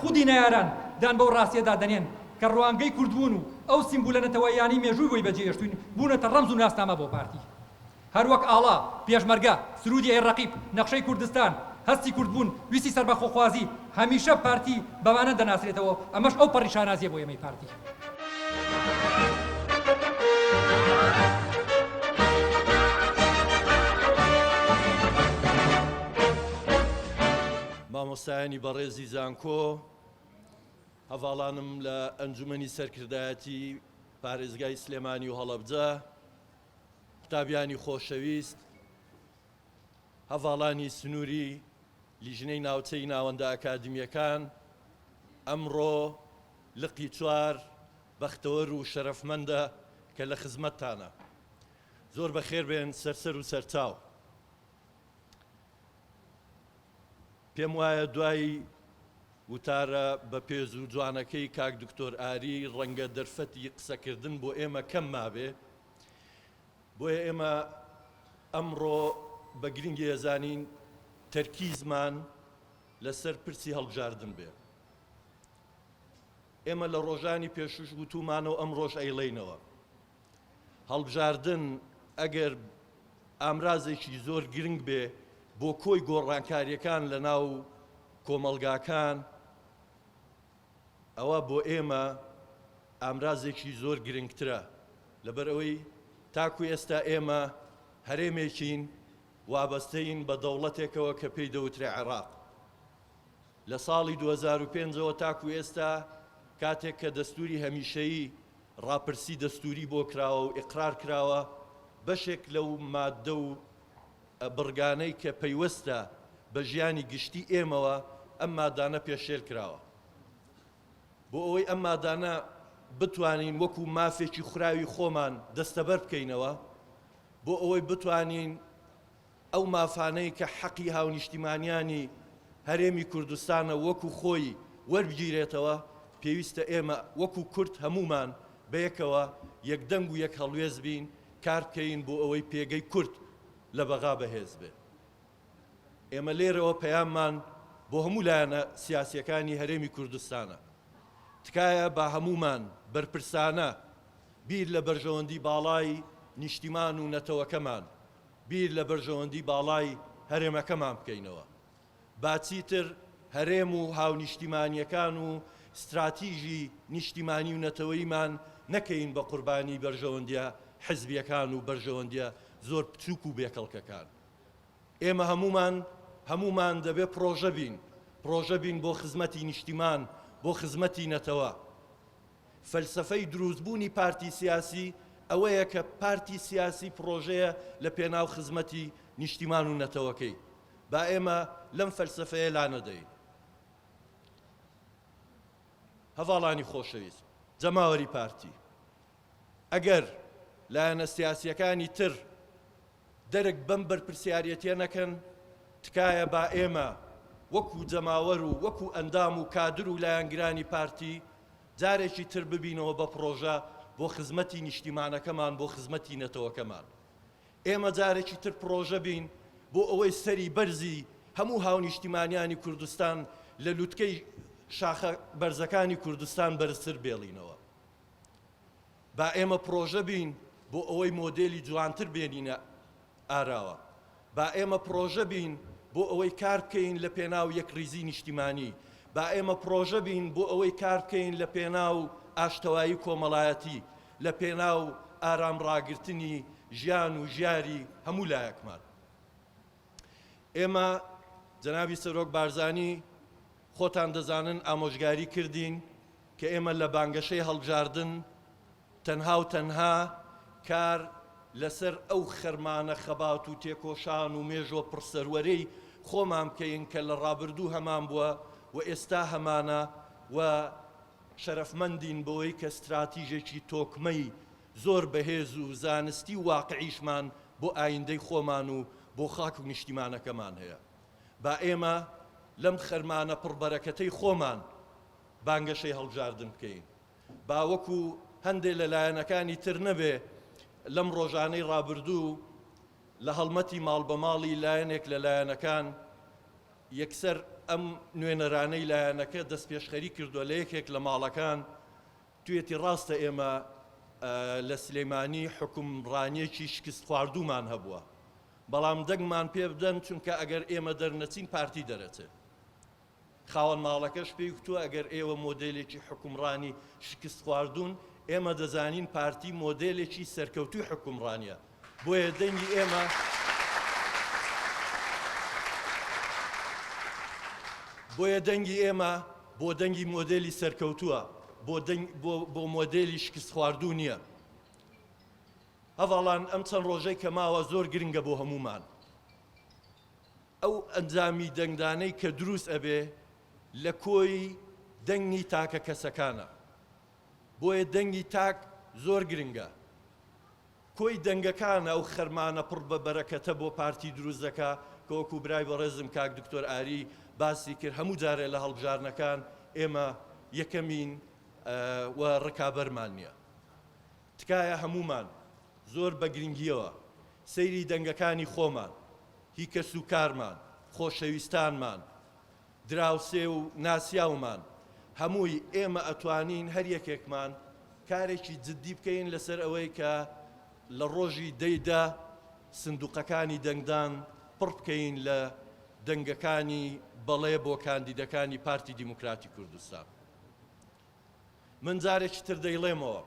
خودی نەیاران دان بەو ڕاستیەدا دەنێن کە ڕوانگەی کوردبوون و ئەو سیمبولەنەتەوەیانی مێژووی بۆی بەجێهێشتوین بوونەتە ڕەمز و ناسنامە بۆ پارتی هەروەک ئاڵا پێشمەرگە سرودی ڕەقیب نەخشەی کوردستان هەستی کوردبوون ویستی سەربەخۆخوازی هەمیشە پارتی بەوانە دەناسرێتەوە ئەمەش ئەو پەڕیشانازیە بۆ ئێمەی پارتی مامۆستایانی بەڕێزی زانکۆ هەڤاڵانم لە ئەنجومەنی سەرکردایەتی پارێزگای سلێمانی و هەڵەبجە قوتابیانی خۆشەویست هەڤاڵانی سنووری لیژنەی ناوچەی ناوەندە ئەکادمیەکان ئەمڕۆ لقی چوار بەختەوەر و شەرەفمەندە کە لە خزمەتتانە زۆر بەخێر بێن سەرسەر و سەرچاو پێم وایە دوای وتارە بە پێز و جوانەکەی کاک دکتۆر ئاری ڕەنگە دەرفەتی قسەکردن بۆ ئێمە کەم مابێ بۆیە ئێمە ئەمڕۆ بە گرنگی ئەزانین تەرکیزمان لەسەر پرسی هەڵبژاردن بێ ئێمە لە ڕۆژانی پێشوش گوتومانەوە ئەم ڕۆژ ئەیڵێینەوە هەڵبژاردن ئەگەر ئامرازێکی زۆر گرنگ بێ بۆ کۆی گۆڕانکاریەکان لە ناو کۆمەلگاکان ئەوە بۆ ئێمە ئامرازێکی زۆر گرنگترە لەبەر ئەوەی تاکو ئێستا ئێمە هەرێمێکین وابەستەین بە دەوڵەتێکەوە کە پێی دەوترێ عێراق لە ساڵی 2005ەوە تاکو ئێستا کاتێک کە دەستوری هەمیشەیی ڕاپرسی دەستوری بۆ کراوە و ئیقرار کراوە بەشێک لەو مادە و بڕگانەی کە پەیوەستە بە ژیانی گشتی ئێمەوە ئەم مادانە پێشێل کراوە بۆ ئەوەی ئەم مادانە بتوانین وەکو مافێکی خوراوی خۆمان دەستەبەر بکەینەوە بۆ ئەوەی بتوانین ئەو مافانەی کە حەقی هاونیشتیمانیانی هەرێمی کوردستانە وەکو خۆی وەربگیرێتەوە پێویستە ئێمە وەکو کورد هەمومان بەیەکەوە یەکدەنگ و یەک هەڵوێز بین کار بکەین بۆ ئەوەی پێگەی کورد لە بەغا بەهێز بێ ئێمە لێرەوە پەیاممان بۆ هەموو لایەنە سیاسیەکانی هەرێمی کوردستانە تکایە با هەمومان بەرپرسانە بیر لە بەرژەوەندی باڵای نیشتیمان و نەتەوەکەمان بیر لە بەرژەوەندی باڵای هەرێمەکەمان بکەینەوە باچیتر هەرێم و هاونیشتیمانیەکان و استراتیژی نیشتیمانی و نەتەوەیمان نەکەین بە قوربانی بەرژەوەندیە حزبیەکان و بەرژەوەندیە زۆر بچووک و بێکەڵکەکان ئێمە هەمومان دەبێت پرۆژە بین بۆ خزمەتی نیشتیمان بۆ خزمەتی نەتەوە فەلسەفەی دروستبوونی پارتی سیاسی ئەوەیە کە پارتی سیاسی پرۆژەیە لە پێناو خزمەتی نیشتیمان و نەتەوەکەی با ئێمە لەم فەلسەفەیە لا نەدەین هەڤاڵانی خۆشەویست جەماوەری پارتی ئەگەر لایەنە سیاسیەکانی تر دەرک بەم بەرپرسیارەتیە نەکەن تکایە با ئێمە وەکو جەماوەر و وەکو ئەندام و کادر و لایەنگرانی پارتی جارێکی تر ببینەوە بە پرۆژە بۆ خزمەتی نیشتیمانەکەمان بۆ خزمەتی نەتەوەکەمان ئێمە جارێکی تر پرۆژە بین بۆ ئەوەی سەری بەرزی هەموو هاونیشتیمانیانی کوردستان لە لووتکەی شاخە بەرزەکانی کوردستان بەرزتر بێڵینەوە با ئێمە پرۆژە بین بۆ ئەوەی مۆدێلی جوانتر بێنینە ئاراوە با ئێمە پرۆژە بین بۆ ئەوەی کار بکەین لە پێناو یەکریزی نیشتیمانی با ئێمە پرۆژە بین بۆ ئەوەی کار بکەین لە پێناو ئاشتەوایی کۆمەڵایەتی لە پێناو ئارام ڕاگرتنی ژیان و ژیاری هەموو لایەکمان ئێمە جەنابی سەرۆک بارزانی خۆتان دەزانن ئامۆژگاری کردین کە ئێمە لە بانگەشەی هەڵبژاردن تەنها و تەنها کار لەسەر ئەو خەرمانە خەبات و تێکۆشان و مێژۆ پڕسەروەرەی خۆمان بکەین کە لە ڕابردوو هەمان بووە و ئێستا هەمانە و شەرەفمەندین بۆی کە استراتیژێکی تۆکمەی زۆر بەهێز و زانستی و واقعیشمان بۆ ئایندەی خۆمان و بۆ خاک و نیشتیمانەکەمان هەیە با ئێمە لەم خەرمانە پڕبەرەکەتەی خۆمان بانگەشەی هەڵبژاردن بکەین با وەکو هەندێک لە لایەنەکانی تر نەبێ لەم ڕۆژانەی ڕابردوو لە هەڵمەتی ماڵ بە ماڵی لایەنێک لە لایەنەکان یەکسەر ئەم نوێنەرانەی لایەنەکە دەست پێشخەری کردووە لە یەکێک لە ماڵەکان توێتی ڕاستە ئێمە لە سلێمانی حکومڕانیەکی شکست خواردوومان هەبووە بەڵام دەنگمان پێ بدەن چونکە ئەگەر ئێمە دەرنەچین پارتی دەرەچێت خاوەن ماڵەکەش پێی وتووە ئەگەر ئێوە مۆدێلێکی حکومڕانی شکست خواردوون ئێمە دەزانین پارتی مۆدێلێکی سەرکەوتوی حکومڕانیە بۆیە دەنگی ئێمە بۆیە دەنگی ئێمە بۆ دەنگی مۆدێلی سەرکەوتووە بۆ مۆدێلی شکست خواردوو نییە هەڤاڵان ئەم چەند ڕۆژەی کە ماوە زۆر گرنگە بۆ هەمومان ئەو ئەنجامی دەنگدانەی کە دروست ئەبێ لە کۆی دەنگی تاکە کەسەکانە بۆیە دەنگی تاک زۆر گرنگە کۆی دەنگەکانە ئەو خەرمانە پڕ بە بەرەکەتە بۆ پارتی دروست دەکا کە وەکو برای بەڕێزم کاک دکتۆر ئاری باسی کرد هەموو جارێ لە هەڵبژارنەکان ئێمە یەکەمین و ڕکابەرمان نییە تکایە هەمومان زۆر بە گرنگیەوە سەیری دەنگەکانی خۆمان هی کەس و کارمان خۆشەویستانمان دراوسێ و ناسیاومان هەمووی ئێمە ئەتوانین هەر یەکێکمان کارێکی جددی بکەین لەسەر ئەوەی کە لە ڕۆژی دەیدا سندوقەکانی دەنگدان پڕ بکەین لە دەنگەکانی بەڵێ بۆ کاندیدەکانی پارتی دیموکراتی کوردستان من جارێکی تر دەیڵێمەوە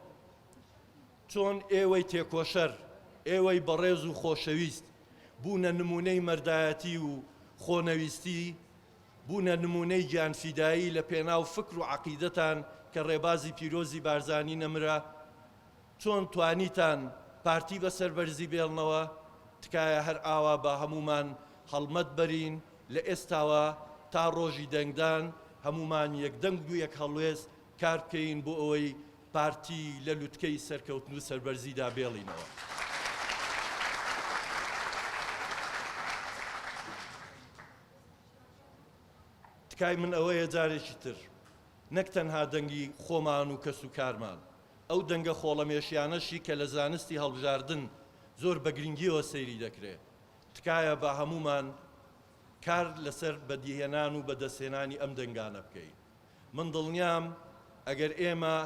چۆن ئێوەی تێکۆشەر ئێوەی بەڕێز و خۆشەویست بوونە نمونەی مەردایەتی و خۆنەویستی بوونە نمونەی گیانفیدایی لە پێناو فکر و عەقیدەتان کە ڕێبازی پیرۆزی بارزانی نەمرا چۆن توانیتان پارتی بەسەر بەرزی بێڵنەوە تکایە هەر ئاوا با هەمومان هەڵمەت بەرین لە ئێستاوە تا ڕۆژی دەنگدان هەمومان یەکدەنگ و یەک هەڵوێز کار بکەین بۆ ئەوەی پارتی لە لووتکەی سەرکەوتن و سەربەرزیدا بێڵینەوە تکای من ئەوەیە جارێکی تر نەک تەنها دەنگی خۆمان و کەس و کارمان ئەو دەنگە خۆڵەمێشیانەشی کە لە زانستی هەڵبژاردن زۆر بە گرنگیەوە سەیری دەکرێت تکایە بە هەمومان کار لەسەر بەدیهێنان و بەدەستهێنانی ئەم دەنگانە بکەین من دڵنیام ئەگەر ئێمە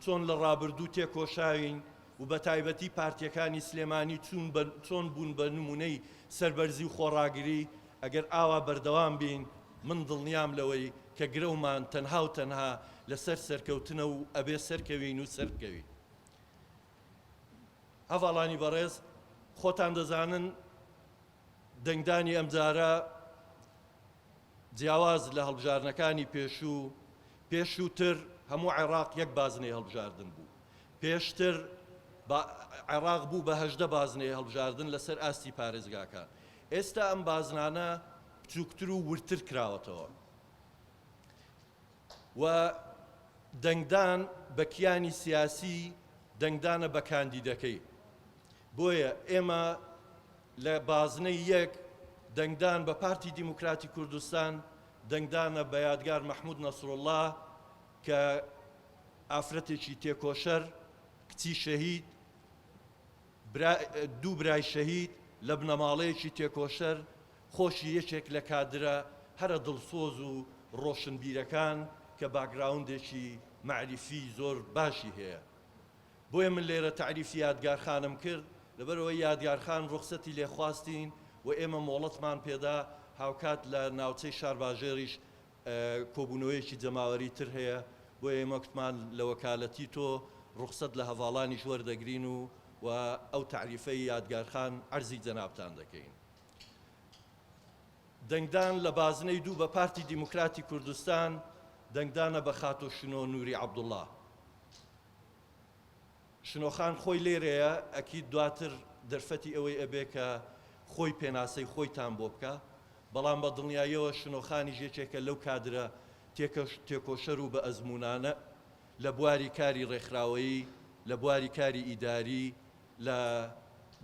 چۆن لە ڕابردوو تێکۆشاوین و بە تایبەتی پارتیەکانی سلێمانی چۆن بوون بە نمونەی سەربەرزی و خۆڕاگری ئەگەر ئاوا بەردەوام بین من دڵنیام لەوەی کە گرەومان تەنها و تەنها لەسەر سەرکەوتنە و ئەبێ سەرکەوین و سەرکەوین هەڤاڵانی بەڕێز خۆتان دەزانن دەنگدانی ئەمجارە جیاواز لە هەڵبژارنەکانی پێشووتر هەموو عێراق یەک بازنەی هەڵبژاردن بوو پێشتر عێراق بوو بە 18 بازنەی هەڵبژاردن لەسەر ئاستی پارێزگاکان ئێستا ئەم بازنانە بچووکتر و ورتر کراوەتەوە و دەنگدان بە کیانی سیاسی دەنگدانە بە کاندیدەکەی بۆیە ئێمە لە بازنەی یەک دەنگدان بە پارتی دیموکراتی کوردستان دەنگدانە بە یادگار مەحموود نەسڕوڵڵا کە ئافرەتێکی تێکۆشەر کچی شەهید دوو برای شەهید لە بنەماڵەیەکی تێکۆشەر خۆشی یەکێک لە کادرە هەرە دڵسۆز و ڕۆشنبیرەکان کە باگراوندێکی معریفی زۆر باشی هەیە بۆیە من لێرە تعریفی یادگارخانم کرد لەبەرەوەی یادگارخان ڕوخسەتی لێخواستین و ئێمە مۆڵەتمان پێدا هاوکات لە ناوچەی شارباژێریش کۆبوونەوەیەکی جەماوەری تر هەیە بۆ ئێمە کوتمان لە وەکالەتی تۆ ڕوخسەت لە هەڤاڵانیش وەردەگرین و ئەو تعریفەی یادگارخان عەرزی جەنابتان دەکەین دەنگدان لە بازنەی دوو بە پارتی دیموکراتی کوردستان دەنگدانە بە خاتۆ شنۆ نووری عەبدوڵڵا شنۆخان خۆی لێرەیە ئەکید دواتر دەرفەتی ئەوەی ئەبێ کە خۆی پێناسەی خۆیتان بۆ بکە بەڵام بە دڵنیاییەوە شنۆخانی ژێچێکە لەو کادرە تێکۆشەر و بە ئەزمونانە لە بواری کاری ڕێکخراوەیی لە بواری کاری ئیداری لە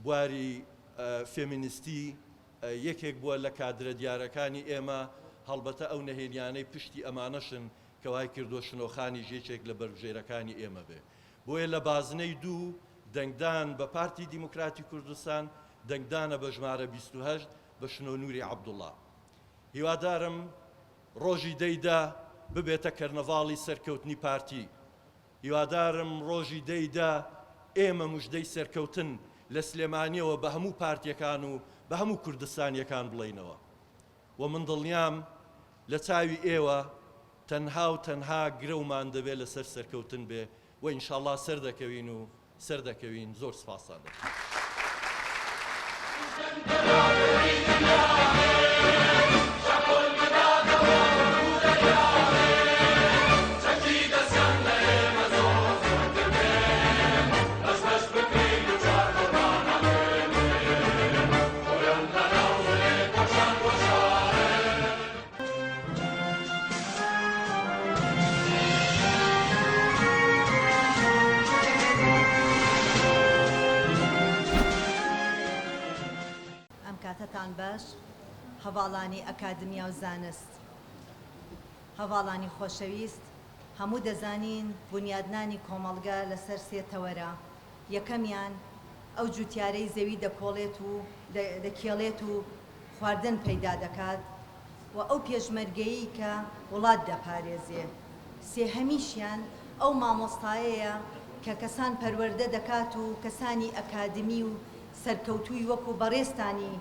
بواری فێمینیستی یەکێک بووە لە کادرە دیارەکانی ئێمە هەڵبەتە ئەو نەهێنیانەی پشتی ئەمانەشن کە وای کردو شنۆخانی ژێچێک لە بەرژێرەکانی ئێمە بێ بۆیە لە بازنەی دوو دەنگدان بە پارتی دیموکراتی کوردستان دەنگدانە بە ژمارە 28 بە شنۆ نووری عەبدوڵڵا هیوادارم ڕۆژی دەیدا ببێتە کەرنەڤاڵی سەرکەوتنی پارتی. هیوادارم ڕۆژی دەیدا ئێمە موژدەی سەرکەوتن لە سلێمانیەوە بە هەموو پارتیەکان و بە هەموو کوردستانیەکان بڵێنەوە. و من دڵنیام لە چاوی ئێوە تەنها و تەنها گرەومان دەبێت لەسەر سەرکەوتن بێ و ئینشاڵڵا سەردەکەوین و سەردەکەوین. زۆر سپاسان دەکەم. کاتتان باش هەواڵانی ئەکادمیا و زانست هەواڵانی خۆشەویست هەموو دەزانین بنیادنانی کۆمەڵگە لەسەر سێ تەوەرە. یەکەمیان ئەو جوتیارەی زەوی دەکۆڵێت و دەکێڵێت و خواردن پەیدا دەکات و ئەو پێشمەرگەیی کە وڵات دەپارێزێ. سێهەمیشیان ئەو مامۆستایەیە کە کەسان پەروەردە دەکات و کەسانی ئەکادمی و سەرکەوتووی وەکو بەڕێستانی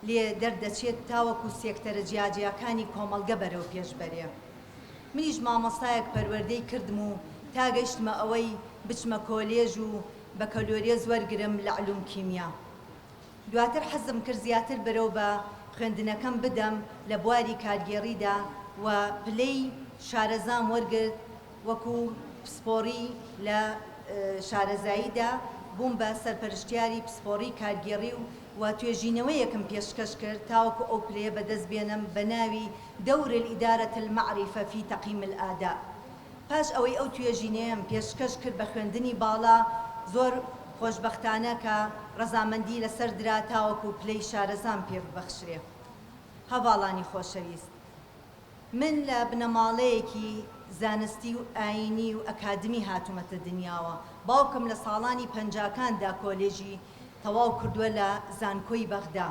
لێ دەردەچێت تاوەکو سێکتەرە جیاجیاکانی کۆمەڵگە بەرەو پێشبەرێ. منیش مامۆستایەک پەروەردەی کردم و تا گەیشتمە ئەوەی بچمە کۆلێژ و بەکەلۆرێز وەرگرم لە علوم کیمیا. دواتر حەزم کرد زیاتر بەرەو بە خوێندنەکەم بدەم لە بواری کارگێڕیدا و پلەی شارەزام وەرگرت وەکو پسپۆڕی لە شارەزاییدا بووم بە سەرپەرشتیاری پسپۆڕی کارگێڕی و توێژینەوەیەکم پێشکەش کرد تاوەکو ئەو پلەیە بەدەست بێنم بە ناوی دەور الئیدارەة المەعریفە فی تەقیم الئاداء. پاش ئەوەی ئەو توێژینەیەم پێشکەش کرد بە خوێندنی باڵا زۆر خۆشبەختانە کە ڕەزامەندی لەسەر درا تاوەکو پلەی شارەزام پێ ببەخشرێ. هەواڵانی خۆشەویست، من لە بنەماڵەیەکی زانستی و ئاینی و ئەکادمی هاتوومەتە دنیاوە. باوکم لە ساڵانی پەنجاکاندا کۆلێژی تەواو کردووە لە زانکۆی بەغدا.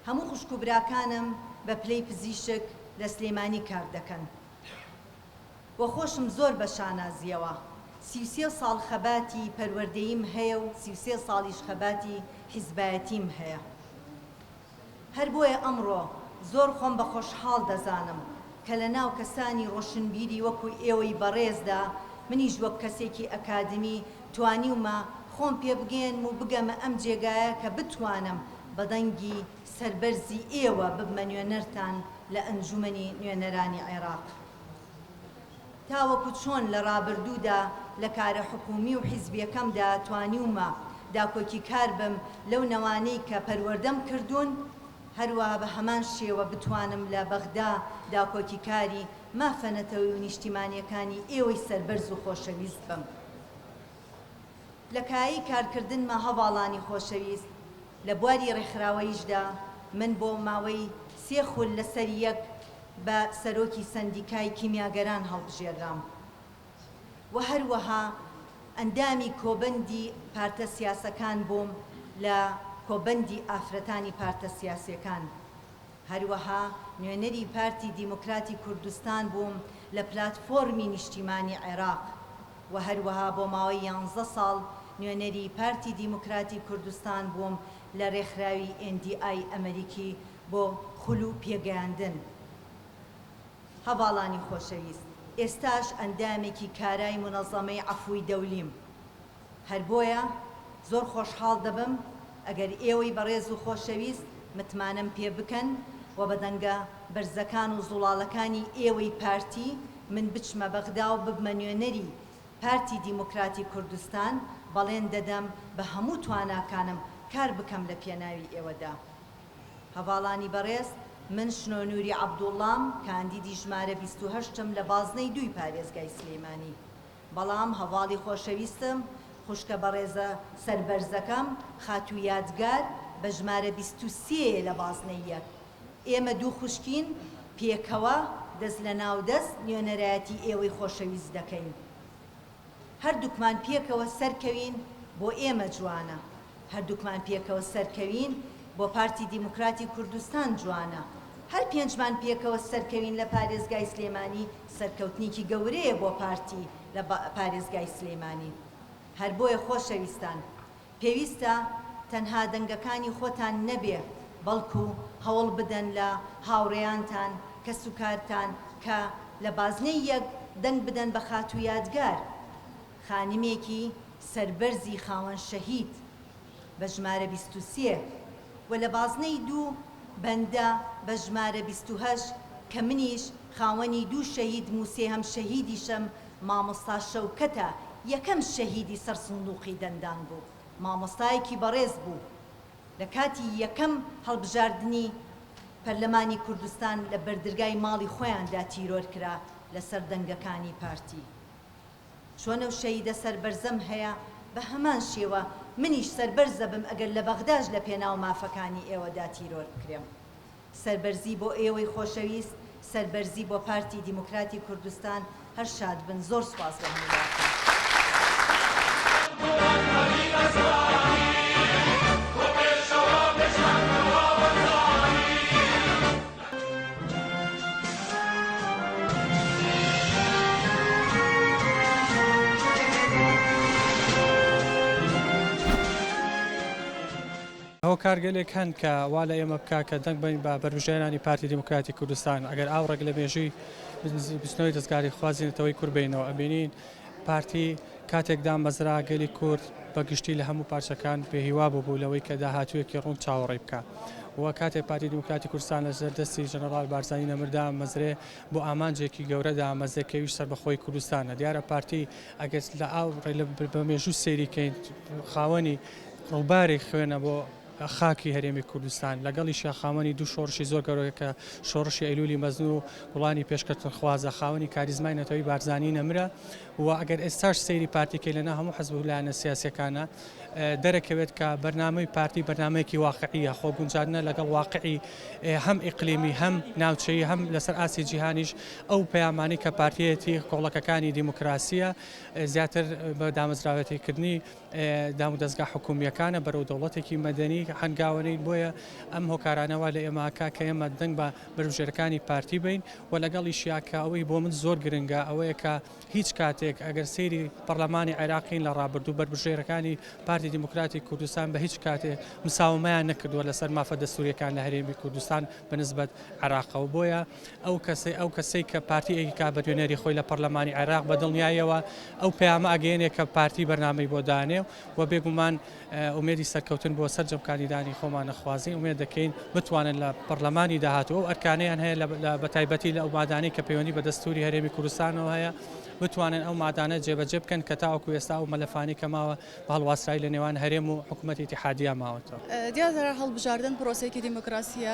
هەموو خوشک و براکانم بە پلەی پزیشک لە سلێمانی کار دەکەن. وە خۆشم زۆر بە شانازیەوە. 33 ساڵ خەباتی پەروەردەییم هەیە و 33 ساڵیش خەباتی حیزبایەتیم هەیە. هەر بۆیە ئەمڕۆ زۆر خۆم بە خۆشحاڵ دەزانم کە لە ناو کەسانی ڕۆشنبیری وەکو ئێوەی بەڕێزدا منیش وەک کەسێکی ئەکادمی توانیومە خۆم پێ بگەێن و بگەمە ئەم جێگایە کە بتوانم بە دەنگی سەربەرزی ئێوە ببمە نوێنەرتان لە ئەنجومەنی نوێنەرانی عێراق. تاوەکو چۆن لە ڕابردوودا لە کارە حکومی و حیزبیەکەمدا توانیومە داکۆکی کار بم لەو نەوانەی کە پەروەردەم کردوون، هەروە بە هەمان شێوە بتوانم لە بەغدا داکۆکی کاری مافەنەتەوەی و نیشتیمانیەکانی ئێوەی سەربەرز و خۆشەویست بم. لە کایی کارکردنمە هەواڵانی خۆشەویست لە بواری ڕێکخراوەیشدا من بۆ ماوەی 3 خول لەسەر یەک بە سەرۆکی سەندیکای کیمیاگەران هەڵبژێرام و هەروەها ئەندامی کۆبەندی پارتە سیاسەکان بووم لە کۆبەندی ئافرەتانی پارتە سیاسیەکان. هەروەها نوێنەری پارتی دیموکراتی کوردستان بووم لە پلاتفۆرمی نیشتیمانی عێراق و هەروەها بۆ ماوەی 11 ساڵ نوێنەری پارتی دیموکراتی کوردستان بووم لە ڕێکخراوی NDI ئەمریکی بۆ خول و پێگەیاندن. هەواڵانی خۆشەویست، ئێستاش ئەندامێکی کارای منەظەمەی عەفوی دەولیم. هەر بۆیە زۆر خۆشحاڵ دەبم ئەگەر ئێوەی بەڕێز و خۆشەویست متمانەم پێ بکەن و بەدەنگە بەرزەکان و زوڵاڵەکانی ئێوەی پارتی من بچمە بەغدا و ببمە نوێنەری پارتی دیموکراتی کوردستان، بەڵێن دەدەم بە هەموو تواناکانم کار بکەم لە پێناوی ئێوەدا. هەواڵانی بەڕێز، من شنۆنووری عەبدوڵڵام کاندیدی ژمارە 28م لە بازنەی 2 پارێزگای سلێمانی. بەڵام هەواڵی خۆشەویستم خوشکە بەڕێزە سەربەرزەکەم خاتوو یادگار بە ژمارە 23 لە بازنەی 1. ئێمە دوو خوشکین پێکەوە دەست لە ناو دەست نوێنەرایەتی ئێوەی خۆشەویست دەکەین. هەردووکمان پێکەوە سەرکەوین بۆ ئێمە جوانە، هەردووکمان پێکەوە سەرکەوین بۆ پارتی دیموکراتی کوردستان جوانە، هەر پێنجمان پێکەوە سەرکەوین لە پارێزگای سلێمانی سەرکەوتنیکی گەورەیە بۆ پارتی لە پارێزگای سلێمانی. هەر بۆیە خۆشەویستان پێویستە تەنها دەنگەکانی خۆتان نەبێ بەڵکو هەوڵ بدەن لە هاوڕێیانتان کە سوکارتان کە لە بازنەی یەک دەنگ بدەن بە خات و یادگار خانمێکی سەربەرزی خاوەن شەهید بە ژمارە 23 و لە بازنەی دوو بەندە بە ژمارە 28 کە منیش خاوەنی دوو شەهید موسێ هەم شەهیدیشم مامۆستا شەوکەتە یەکەم شەهیدی سەر سندوقی دەندان بوو مامۆستایەکی بەڕێز بوو لە کاتی یەکەم هەڵبژاردننی پەرلەمانی کوردستان لە بەردرگای ماڵی خۆیاندا تیرۆر کرا لەسەر دەنگەکانی پارتی چۆنە و شەهیدە سەربەرزەم هەیە بە هەمان شێوە منیش سەربەرزە بم ئەگەر لە بەغداش لە پێناو مافەکانی ئێوەدا تیرۆر بکرێم سەربەرزی بۆ ئێوەی خۆشەویست سەربەرزی بۆ پارتی دیموکراتی کوردستان هەر شاد بن زۆر سوپاس بە هەموولاکم ئەو کارگەلێک هەن کە وا لە ئێمە بکە کە دەنگ بین بە بەربژێنانی پارتی دیموکراتی کوردستان ئەگەر ئاوڕێک لە مێژووی بستنەوەی دەستگاری خوازیێنێتەوەی کوربینەوە ئەبینین پارتی کاتێکدا مەزرا گەلی کورد بەگشتی لە هەموو پارچەکان پێهیوا بوو لەوەی کە داهاتوویەکی ڕوون چاوەڕێ بکە وە کاتێک پارتی دیموکراتی کوردستان لە سەردەستی ژەنەڕال بارزانی نەمردا مەزرێ بۆ ئامانجێکی گەورەدا مەزەکەویش سەر بەخۆی کوردستانە دیارە پارتی ئەگەر لە ئاوڕێ بە مێژوو سێریکەین خاوەنی ڕووباری خوێنە بۆ خاکی هەرێمی کوردستان لەگەڵی شاخاوەنی دوو شۆڕشی زۆر گەورەیە کە شۆڕشی ئەیلولی مەزن و وڵانی پێشکەوتن خوازە خاوەنی کاریزمای نەتەوەی بارزانی نەمرە و ئەگەر ئێستاش سەیری پارتیکەی لەنا هەموو حەزب و لایەنە سیاسیەکانە دەرەکەوێت کە بەرنامەی پارتی بەرنمەیەکی واقعیە خۆگونجاردنە لەگەڵ واقعی هەم ئیقلیمی هەم ناوچەیی هەم لەسەر ئاسی جیهانیش ئەو پەیامانی کە پارتیەتی کۆڵەکەکانی دیموکراسیە زیاتر بە دامەزراوەتیکردنی دام و دەستگا حکومیەکانە بەرەو دەوڵەتێکی مەدەنی هەنگاوانەی بۆیە ئەم هۆکارانەوە لە ئێماکە کە ئێمە دەنگ بە بەرژێرەکانی پارتی بین و لەگەڵی شیاکە ئەوەی بۆ من زۆر گرنگە ئەوەیە کە هیچ کاتێک ئەگەر سەیری پەرلەمانی عێراقین لە ڕابردوو بەربژێرەکانی پارتی دیموکراتی کوردستان بە هیچ کاتێ مساومەیان نەکردووە لەسەر مافە دەستوریەکان لە هەرێمی کوردستان بەنسبەت عێراقەوە بۆیە ئەو کەسەی کە پارتی ئەیکا بە دوێنەری خۆی لە پەرلەمانی عێراق بەدڵنیایەوە ئەو پەیامە ئەگەیەنێک کە پارتی بەرنامەی بۆ دانێ و بێگومان ئومێدی سەرکەوتن بۆ سەرجەمکاریدانی خۆمان نەخوازی ئومێد دەکەین بتوانن لە پەرلەمانی داهاتوە و ئەرکانەیان هەیە بە تایبەتی لە ئەو مادانەی کە پەیوەندی بە دەستوری هەرێمی کوردستانەوە هەیە بتوانن ئەو مادانە جێبەجێ بکەن کە تاوەکو ئێستا و مەلەفانی کەماوە بە هەڵواسرایی لە نێوان هەرێم و حکوومەتی اتحادیە ماوەتەوە دیارە هەڵبژاردن پرۆسەیەکی دیموکراسیە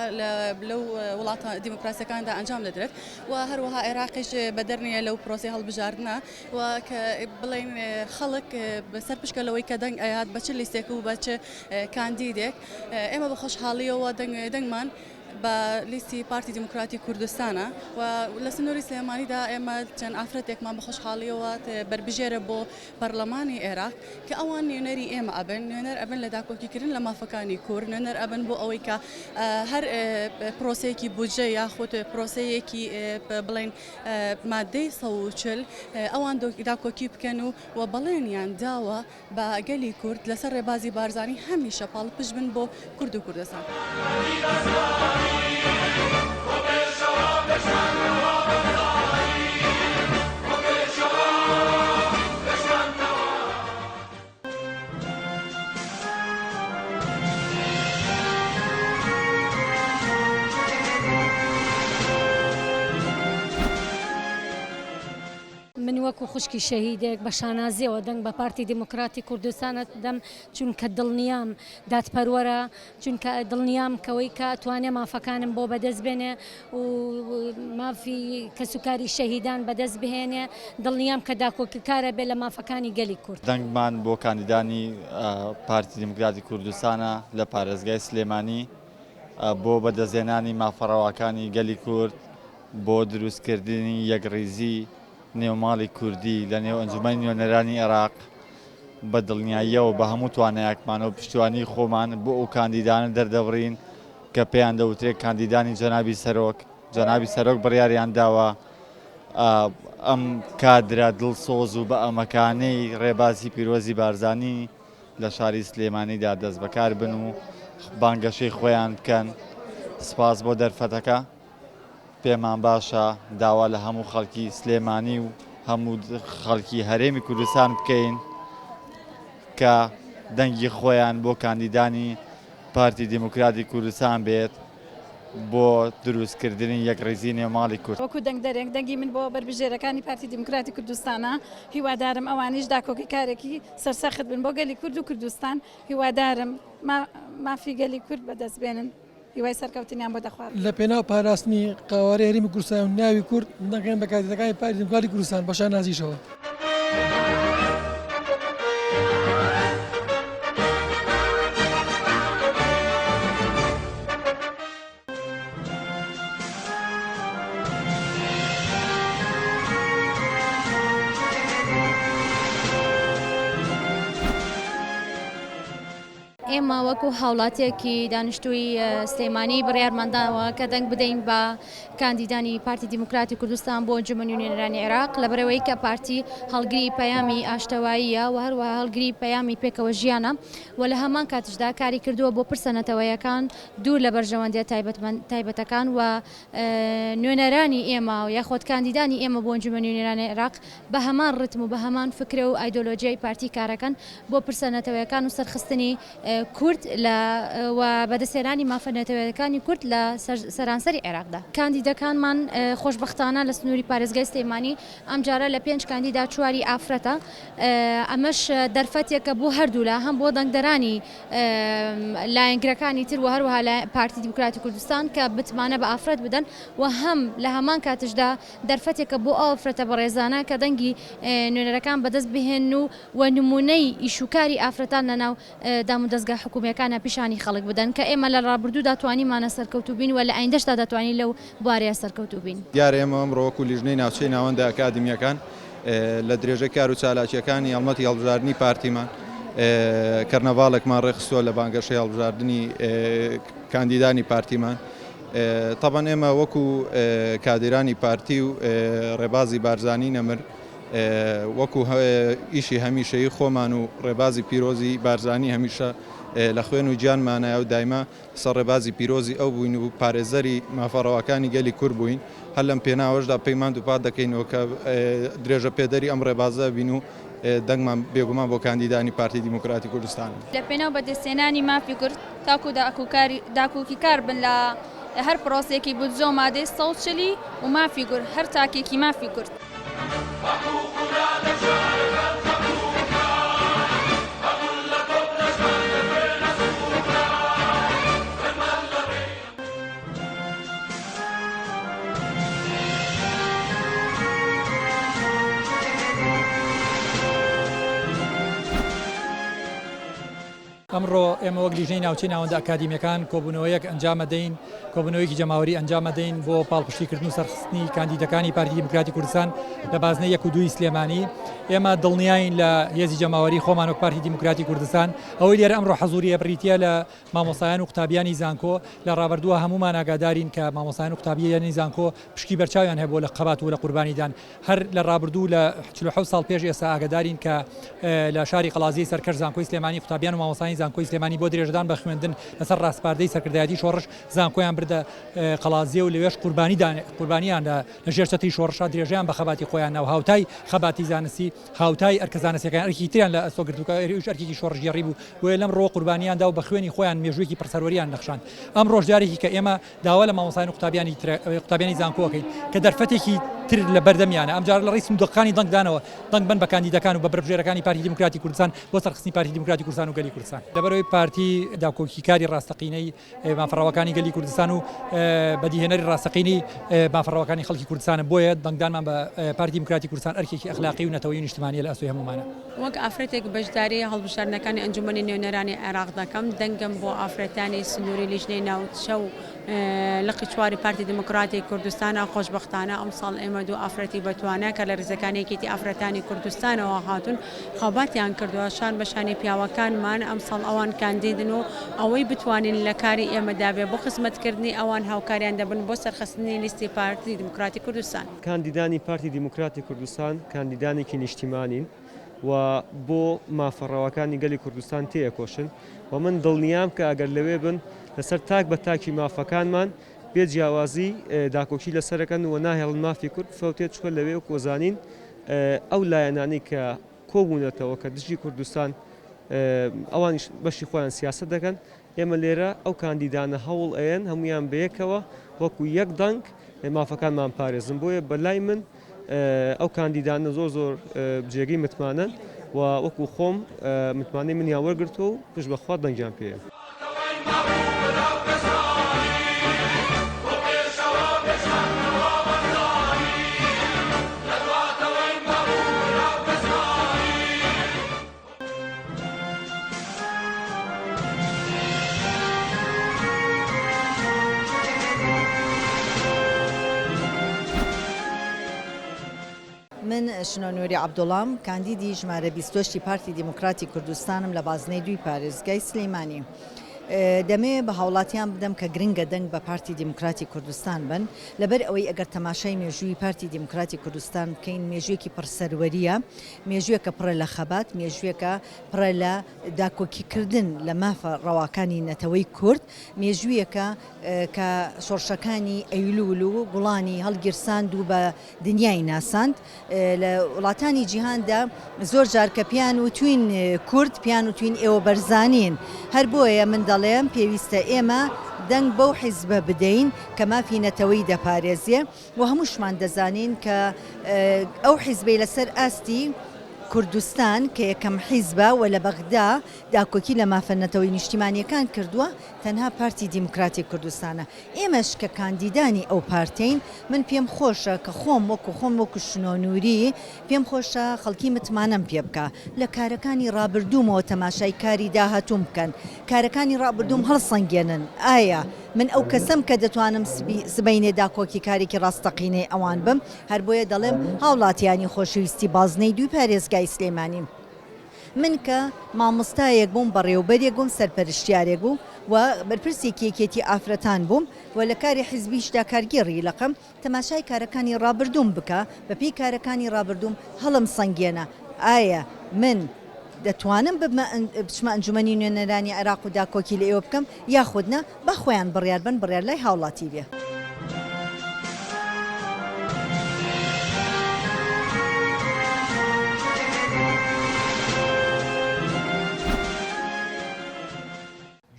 لەو وڵاتە دیموکراسیەکاندا ئەنجام دەدرێت و هەروەها عێراقیش بەدەرنیە لەو پرۆسی هەڵبژاردنە و کە بڵین خەڵک بەسەر پشکەلەوەی کە دەنگ ئايات بە چ لیستێک و بە چ کاندیدێک ئێمە بە خۆشحاڵیەوە دەنگمان بە لیستی پارتی دیموکراتی کوردستانە و لە سنووری سلێمانیدا ئێمە چەند ئافرەتێکمان بە خۆشحاڵیەوە بربژێرە بۆ پەرلەمانی عێراق کە ئەوان نوێنەری ئێمە ئەبن نوێنەر ئەبن لە داکۆکیکردن لە مافەکانی کورد نوێنەر ئەبن بۆ ئەوەی کە هەر پرۆسەیەکی بودجە یاخود پرۆسەیەکی بڵێن مادەی 140 ئەوان داکۆکی بکەن و بەڵێنیان داوە بە گەلی کورد لەسەر ڕێبازی بارزانی هەمیشە پاڵ پشت بن بۆ کورد و کوردستان. من وەکو خوشکی شەهیدێک بە شانازیەوە دەنگ بە پارتی دیموکراتی کوردستانە دەم چونکە دڵنیام دادپەروەرە چونکە دڵنیام کەوەی کە توانێ مافەکانم بۆ بەدەست بێنێ و مافی کەسوکاری شەهیدان بەدەست بهێنێ دڵنیام کە داکۆکارە بێ لە مافەکانی گەلی کورد. دەنگمان بۆ کاندیدانی پارتی دیموکراتی کوردستانە لە پارێزگای سلێمانی بۆ بەدەستهێنانی مافەڕەواکانی گەلی کورد بۆ دروستکردنی یەکڕیزی نێوماڵی کوردی لە نێو ئەنجومەنی نوێنەرانی عێراق بە دڵنیاییەوە بە هەموو توانایەکمان و پشتیوانی خۆمان بۆ ئەو کاندیدانە دەردەبڕین کە پێیان دەوترێت کاندیدانی جەنابی سەرۆک بڕیاریان داوە ئەم کادرە دڵسۆز و بە ئەمەکانەی ڕێبازی پیرۆزی بارزانی لە شاری سلێمانیدا دەست بەکار بن و بانگەشەی خۆیان بکەن. سپاس بۆ دەرفەتەکە، پێمان باشە داوا لە هەموو خەڵکی سلێمانی و هەموو خەڵکی هەرێمی کوردستان بکەین کە دەنگی خۆیان بۆ کاندیدانی پارتی دیموکراتی کوردستان بێت بۆ دروستکردنی یەکڕێزی نێوماڵی کورد. وەکو دەنگدەرێک دەنگی من بۆ بەربژێرەکانی پارتی دیموکراتی کوردستانە، هیوادارم ئەوانیش داکۆکی کارێکی سەرسەخت بن بۆ گەلی کورد و کوردستان. هیوادارم مافی گەلی کورد بەدەست بێنن، هیوای سەرکەوتنیان بۆ دەخوارد. لە پێناو پاراستنی قاوارەی هەرێمی کوردستان و ناوی کورد دەنگێن بە کاندیدەکانی پارتی دیموکراتی کوردستان بە شانازیشەوە. ئێمە وەکو هاوڵاتیەکی دانیشتووی سلێمانی بڕیارمانداوە کە دەنگ بدەین بە کاندیدانی پارتی دیموکراتی کوردستان بۆ ئەنجومەنی نوێنەرانی عێراق لەبەرەوەی کە پارتی هەڵگری پەیامی ئاشتەواییە و هەروەها هەڵگری پەیامی پێکەوە ژیانە و لە هەمان کاتشدا کاری کردووە بۆ پرسەنەتەوەیەکان دوور لە بەرژەوەندیە تایبەتەکان و نوێنەرانی ئێمە و یاخۆت کاندیدانی ئێمە بۆ ئەنجومەنی نوێنەرانی عێراق بە هەمان ڕتم و بە هەمان فکرە و ئایدۆلۆژیای پارتی کارەکەن بۆ پرسەنەتەوەیەکان و سەرخستنی کورد و بەدەستێنانی مافەنەتەوەیەکانی کورد لە سەرانسەری عێراقدا. کاندیدەکانمان خۆشبەختانە لە سنووری پارێزگای سلێمانی ئەم جارە لە 5 کاندیدا چواری ئافرەتە. ئەمەش دەرفەتێکە بۆ هەردوو لە هەم بۆ دەنگدەرانی لایەنگرەکانی تر و هەروەها لە پارتی دیموکراتی کوردستان کە بتمانە بە ئافرەت بدەن و هەم لە هەمان کاتشدا دەرفەتێکە بۆ ئەو ئافرەتە بەڕێزانە کە دەنگی نوێنەرەکان بەدەست بهێن و نمونەی ئیشوکاری ئافرەتان لەناو دام و دەستگا حکوومیەکانە پیشانی خەڵک بدەن کە ئێمە لە ڕابردوودا توانیمانە سەرکەوتوو بین و لە ئایندەشدا دەتوانین لەو بوارەیە سەرکەوتوو بین. دیارە ئێمە ئەمڕۆ وەکو لیژنەی ناوچەی ناوەندە ئەکادمیەکان لە درێژە کار و چالاکیەکانی هەڵمەتی هەڵبژاردننی پارتیمان کەرنەڤاڵێکمان ڕێخستووە لە بانگەشەی هەڵبژاردننی کاندیدانی پارتیمان. تەبەن ئێمە وەکو کادرانی پارتی و ڕێبازی بارزانی نەمر وەکو ئیشی هەمیشەیی خۆمان و ڕێبازی پیرۆزی بارزانی هەمیشە لە خوێن و گیانمانایە و دایما سەرڕێبازی پیرۆزی ئەو بووین و پارێزەری مافەڕەوەکانی گەلی کورد بووین. هەر لەم پێناوەشدا پەیمان دووپات دەکەینەوە کە درێژە پێدەری ئەم ڕێبازە بین و دەنگمان بێگومان بۆ کاندیدانی پارتی دیموکراتی کوردستان. لە پێناو بەدەستێنانی مافی کورد تاکو داکوکی کار بن لە هەر پرۆسێکی بودجە و مادەی 140 و مافی کورد هەر تاکێکی مافی کورد. ئەمڕۆ ئێمە وەک لیژنەی ناوچەی ناوەندە ئەکادمیەکان کۆبوونەوەیەک ئەنجام دەین، کۆبوونەوەیەکی جەماوەری ئەنجام دەین بۆ پاڵپشتیکردن و سەرخستنی کاندیدەکانی پارتی دیموکراتی کوردستان لە بازنەی 1 و 2 سلێمانی. ئێمە دڵنیاین لە هێزی جەماوەری خۆمان وەک پارتی دیموکراتی کوردستان. ئەوەی لێرە ئەمڕۆ حەزوریە بڕیتە لە مامۆستایان و قوتابیانی زانکۆ لە ڕابردووە هەمومان ئاگادارین کە مامۆستایان و قوتابیانی زانکۆ پشکی بەرچاویان هەبووە لە قەبات و لە قوربانیدان. هەر لە ڕابردوو لە 47 ساڵ پێش ئێستا ئاگادارین کە لە شاری قەڵازیی سەرکەش زانکۆی سلێمانی قوتابیان و مامۆستایانی زانکۆی سلێمانی بۆ درێژدان بە خوێندن لەسەر ڕاستپاردەی سەرکردایەتی شۆڕش زانکۆیان بردە قەڵازیە و لەوێش قوربانیان لە ژێر چەتری شۆڕشا درێژیان بە خەباتی خۆیان ناو هاوتای خەباتی زانستی هاوتای ئەرکە زانستیەکان ئەرکی تریان لە ئەسۆگرتووکە ئەرکێکی شۆڕژگەڕی بوو و لەم ڕۆ قوربانیاندا و بە خوێنی خۆیان مێژوویەکی پرسەروەریان نەخشاند. ئەم ڕۆژدارێکی کە ئێمە داوا لە مامۆستایان و قوتابیانی زانکۆکەین کە دەرفەتێکی تر لە بەردەمیانە ئەمجار لە ڕێی سندوقەکانی دەنگدانەوە دەنگ بن بە کاندیدەکان و بە بەربژێرەکانی پارتی دیموکراتی کوردستان بۆ سەرخستنی پارتی دیموکراتی کوردستان و گەلی کوردستان. لەبەرەوەی پارتی داکۆکیکاری ڕاستەقینەی مافەڕەوەکانی گەلی کوردستان و بەدیهێنەری ڕاستەقینی مافەڕەوەکانی خەڵکی کوردستانە بۆیە دەنگدانمان بە پارتی دیموکراتی کوردستان ئەرکێکی ئەخلاقی و نەتەوەیی نیشتمانیە لە ئەسوی هەمومانە. وەک ئافرەتێک بەشداری هەڵبژاردنەکانی ئەنجومەنی نوێنەرانی عێراق دەکەم دەنگم بۆ ئافرەتانی سنووری لیژنەی ناوچە و لە قیچواری پارتی دموکراتی کوردستانە خۆشببختانە ئەم ساڵ ئێمە دوو ئافرەتی بەتوانە کە لە ڕێزەکانێکێتی ئافرەتانی کوردستانەوە هاتون خەباتیان کردووە شان بەشانی پیاوەکانمان ئەم ساڵ ئەوان کاندیدن و ئەوەی بتوانین لە کاری ئێمەدابێ بۆ خزمەتکردنی ئەوان هاوکاریان دەبن بۆ سەرخستنی لیستی پارتی دموکراتی کوردستان. کاندیدانی پارتی دموکراتی کوردستان کاندیدانێکی نیشتیمانین و بۆ مافەڕەوەکانی گەلی کوردستان تێیەکۆشن و من دڵنیام کە ئەگەر لەوێ بن لەسەر تاک بە تاکی مافەکانمان بێ جیاوازی داکۆکی لەسەرەکەن و ناهێڵن مافی کورد فەوتێت چکە لەوێ و کۆزانین ئەو لایەنانی کە کۆبوونەتەوە کە دژی کوردستان ئەوانیش بەشی خۆیان سیاست دەکەن ئێمە لێرە ئەو کاندیدانە هەوڵ ئەیەن هەمویان بەیەکەوە وەکو یەک دەنگ مافەکانمان پارێزن بۆیە بەلای من ئەو کاندیدانە زۆر جێگەی متمانن و وەکو خۆم متمانەی منیان وەرگرتووە و پشت بەخوا دەنگیان پێیە. من شنۆنوێری عەبدوڵام کاندیدی ژمارە 28 پارتی دموکراتی کوردستانم لە بازنەی دوی پارێزگای سلەیمانی. دەمێ بە هاوڵاتیان بدەم کە گرنگە دەنگ بە پارتی دموکراتی کوردستان بن لەبەر ئەوەی ئەگەر تەماشای مێژووی پارتی دموکراتی کوردستان بکەین مێژوویەکی پڕسەروەریە، مێژوویەکە پڕە لە خەبات، مێژوویەکە پڕە لە داکۆکیکردن لە مافە ڕەواکانی نەتەوەی کورد، مێژوویەکە کە شۆڕشەکانی ئەیلول و گوڵانی هەڵگیرساند و بە دنیای ناساند لە وڵاتانی جیهاندا زۆر جار کە پیان و توین کورد پیان و توین ئێوە بەرزانین هەر بۆیە من دەڵێم پێویستە ئێمە دەنگ بەو حیزبە بدەین کە مافی نەتەوەی دەپارێزیە و هەمووشمان دەزانین کە ئەو حیزبەی لەسەر ئاستی کوردستان کە یەکەم حیزبە و لە بەغدا داکۆکی لە مافەنەتەوەی نیشتیمانیەکان کردووە تەنها پارتی دیموکراتی کوردستانە. ئێمەش کە کاندیدانی ئەو پارتین من پێم خۆشە کە خۆم وەکو شنۆنووری پێم خۆشە خەڵکی متمانەم پێ بکە لە کارەکانی ڕابردوومەوە تەماشای کاری داهاتوم بکەن، کارەکانی ڕابردووم هەڵسەنگێنن. ئایا من ئەو کەسم کە دەتوانم سبەینێ داکۆکی کارێکی ڕاستەقینەی ئەوان بم، هەر بۆیە دەڵێم هاوڵاتیانی خۆشەویستی بازنەی دوی پارێزگای سلەیمانی من کە مامۆستایەک بووم بەڕێوەبەرێک بووم سەرپەرشتیارێک بوو و بەرپرسێکی یەکێتی ئافرەتان بووم و لە کاری حیزبیشدا کارگێڕی لەقەم تەماشای کارەکانی ڕابردووم بکە بەپێی کارەکانی ڕابردووم هەڵم سەنگێنە. ئایا من دەتوانم بچمە ئەنجومەنی نوێنەرانی عێراق و داکۆکی لە ئێوە بکەم یاخودنا بە خۆیان بڕیار بن بڕیار لای هاوڵاتی بێ.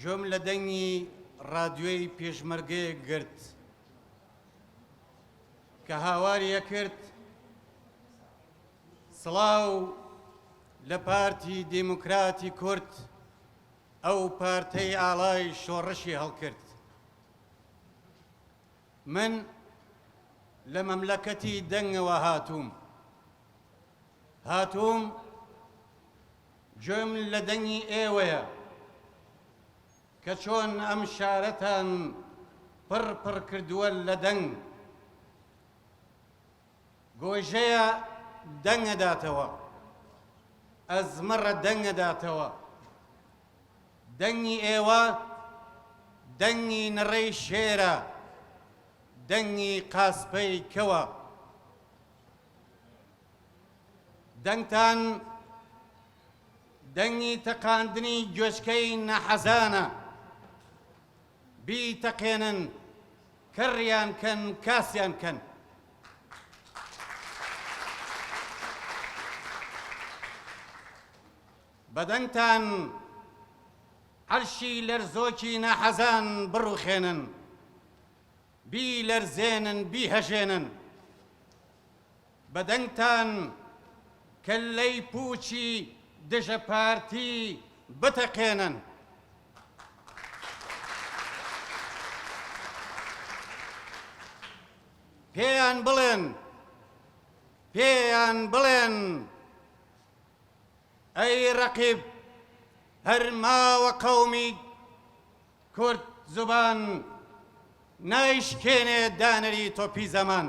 جۆم لە دەنگی ڕادیۆی پێشمەرگەیە گرت کە هاواریە کرد سڵاو لە پارتی دیموکراتی کورد ئەو پارتەی ئاڵای شۆڕشی هەڵکرد. من لە مەملەکەتی دەنگەوە هاتووم جۆم لە دەنگی ئێوەیە کە چۆن ئەم شارەتان پڕ کردووە لە دەنگ گۆژەیە دەنگەداتەوە ئەزمەڕە دەنگەداتەوە. دەنگی ئێوە دەنگی نەڕەی شێرە، دەنگی قاسپەی کەوە. دەنگتان دەنگی تەقاندنی گوێچکەی نەحەزانە، بیتەقێنن کڕیان کەن کاسیان کەن. بەدەنگتان عەرشی لەرزۆکی نەحەزان بڕوخێنن، بی لەرزێنن بیهەژێنن. بەدەنگتان کەللەی پوچی دژە پارتی بتەقێنن. پێیان بڵێن ئەی ڕەقیب هەر ماوە قەومی کورد زوبان نایشکێنێ دانەری تۆپی زەمان.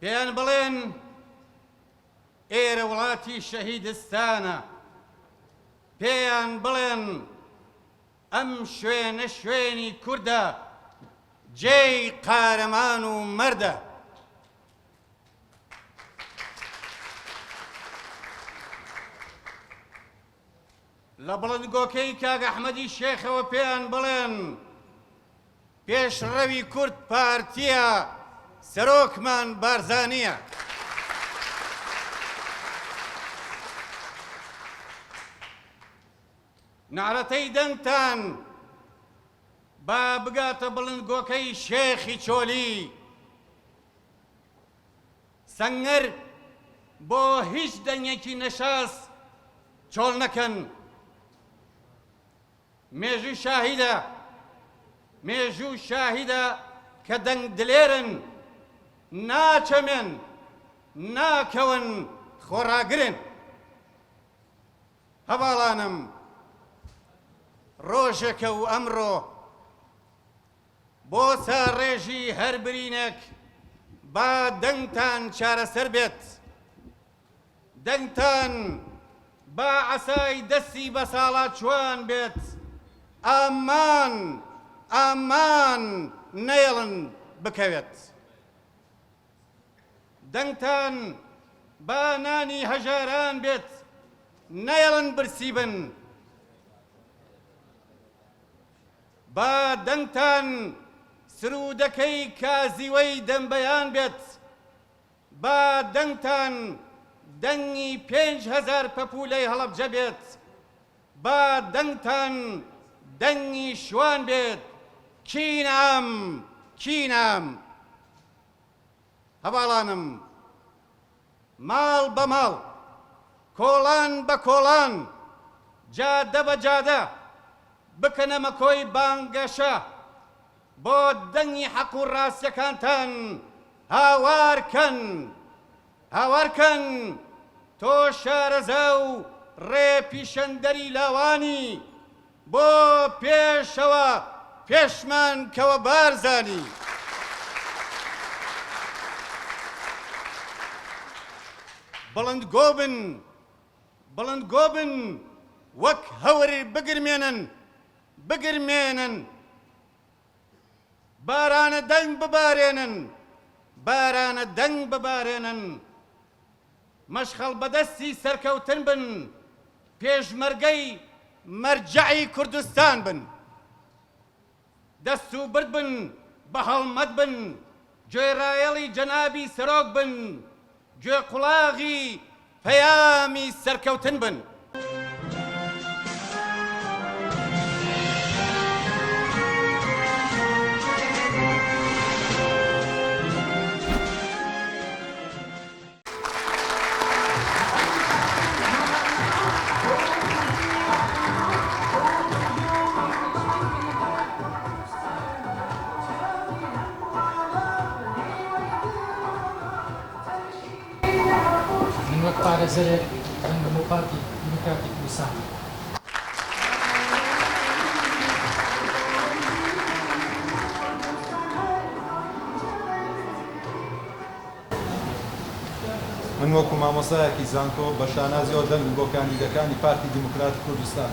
پێیان بڵێن ئێرە وڵاتی شەهیدستانە، پێیان بڵێن ئەم شوێنە شوێنی کوردە، جێی قارەمان و مەردە. لە بڵندگۆکەی کاک ئەحمەدی شێخەوە پێیان بڵێن پێشڕەوی کورد پارتیە، سەرۆکمان بارزانیە. نعرەتەی دەنگتان با بگاتە بڵندگۆکەی شێخی چۆلی، سەنگەر بۆ هیچ دەنگێکی نەشاس چۆڵ نەکەن. مێژوو شاهیدە، مێژوو شاهیدە کە دەنگ دلێرن، ناچەمێن، ناکەون، خۆڕاگرن. هەواڵانم ڕۆژێکە و ئەمڕۆ بۆ چارڕێژی هەر برینێک با دەنگتان چارەسەر بێت، دەنگتان با عەسای دەستی بە ساڵات جوان بێت. ئامان ئامان نەیڵن بکەوێت. دەنگتان با نانی هەژاران بێت، نەیڵن برسی بن. با دەنگتان سرودەکەی کازیوەی دەمبەیان بێت، با دەنگتان دەنگی 5,000 پەپولەی هەڵەبجە بێت، با دەنگتان دەنگی شوان بێت. کینام کینام. هەواڵانم ماڵ بە ماڵ، کۆڵان بە کۆڵان، جادە بە جادە بکەنە مەکۆی بانگەشە، بۆ دەنگی حەق و ڕاستیەکانتان هاوارکەن، هاوارکەن. تۆ شارەزا و ڕێپیشەندەری لاوانی، بۆ پێشەوە پێشمان کەوە بارزانی. بڵندگۆ بن، بڵندگۆ بن، وەک هەور بگرمێنن، بگرمێنن. بارانە دەنگ ببارێنن، بارانە دەنگ ببارێنن. مەشخەڵ بەدەستی سەرکەوتن بن، پێشمەرگەی مەرجەعی کوردستان بن. دەست و برد بن، بە هەڵمەت بن، گوێڕایەڵی جەنابی سەرۆک بن، گوێ قوڵاغی پەیامی سەرکەوتن بن. پارێزەرێک دەنگم بۆ پارتی دیموکراتی کوردستان. من وەکو مامۆستایەکی زانکۆ بە شانازیەوە دەنگم بۆ کاندیدەکانی پارتی دیموکراتی کوردستان.